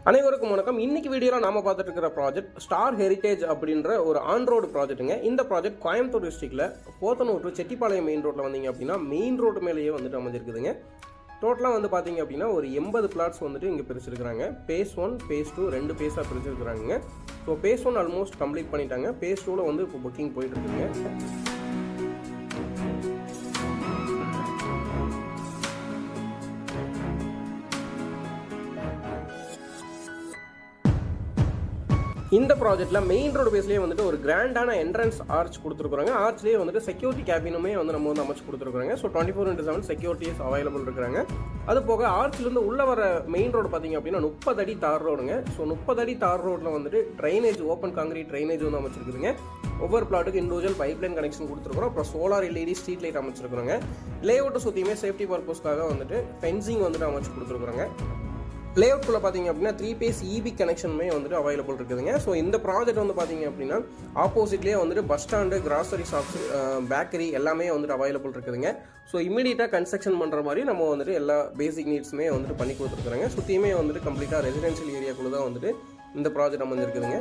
அனைவருக்கும் வணக்கம். இன்னைக்கு வீடியோவில் நாம பார்த்துட்டு இருக்கிற ப்ராஜெக்ட் ஸ்டார் ஹெரிட்டேஜ் அப்படின்ற ஒரு ஆன் ரோடு ப்ராஜெக்ட்டுங்க. இந்த ப்ராஜெக்ட் கோயம்புத்தூர் டிஸ்ட்ரிக்ட்ல போத்தனூர் டு செட்டிப்பாளையம் மெயின் ரோட்டில் வந்தீங்க அப்படின்னா மெயின் ரோடு மேலேயே வந்துட்டு அமைஞ்சிருக்குதுங்க. டோட்டலாக வந்து பார்த்தீங்க அப்படின்னா ஒரு 80 பிளாட்ஸ் வந்துட்டு இங்கே பிரிச்சிருக்கிறாங்க. பேஸ் 1 பேஸ் 2 2 பேஸாக பிரிச்சிருக்கிறாங்க. ஸோ பேஸ் 1 ஆல்மோஸ்ட் கம்ப்ளீட் பண்ணிட்டாங்க. பேஸ் 2ல வந்து இப்போ புக்கிங் போயிட்டு இருக்குங்க. இந்த ப்ராஜெக்ட்ல மெயின் ரோடு பேஸ்லேயே வந்துட்டு ஒரு கிராண்டான என்ட்ரன்ஸ் ஆர்ச் கொடுத்துருக்காங்க. ஆர்ச்லேயே வந்துட்டு செக்யூரிட்டி கேபினுமே வந்து நம்ம வந்து அமைச்சு கொடுத்துருக்காங்க. ஸோ 24/7 செக்யூரிட்டிஸ் அவைலபிள் இருக்கிறாங்க. அது போக ஆர்ச்லேருந்து உள்ள வர மெயின் ரோடு பார்த்தீங்க அப்படின்னா 30 அடி தார் ரோடுங்க. ஸோ 30 அடி தார் ரோட்டில் வந்துட்டு ட்ரைனேஜ், ஓப்பன் காங்கிரீட் ட்ரைனேஜ் வந்து அமைச்சிருக்குதுங்க. ஒவ்வொரு பிளாட்டுக்கு இண்டிவிஜுவல் பைப்லைன் கனெக்ஷன் கொடுத்துருக்குறோம். அப்புறம் சோலார் எல்இடி ஸ்ட்ரீட் லைட் அமைச்சிருக்கிறோங்க. லேஅவுட்டை சுற்றியுமே சேஃப்டி பர்பஸ்க்காக வந்துட்டு ஃபென்சிங் வந்துட்டு அமைச்சு கொடுத்துருக்குறாங்க. லேஅவுட்குள்ளே பார்த்தீங்க அப்படின்னா 3 பேஸ் இபி கனெக்ஷனுமே வந்துட்டு அவைலபிள் இருக்குதுங்க. ஸோ இந்த ப்ராஜெக்ட் வந்து பார்த்தீங்க அப்படின்னா ஆப்போசிட்லேயே வந்துட்டு bus stand, grocery shops, bakery எல்லாமே வந்துட்டு அவைலபிள் இருக்குதுங்க. ஸோ இமீடியட்டாக கன்ஸ்ட்ரக்ஷன் பண்ணுற மாதிரி நம்ம வந்துட்டு எல்லா பேசிக் நீட்ஸுமே வந்துட்டு பண்ணி கொடுத்துருக்குறாங்க. சுற்றியுமே வந்துட்டு கம்ப்ளீட்டாக ரெசிடென்ஷியல் ஏரியாக்குள்ளே தான் வந்துட்டு இந்த ப்ராஜெக்ட் அமைஞ்சிருக்குதுங்க.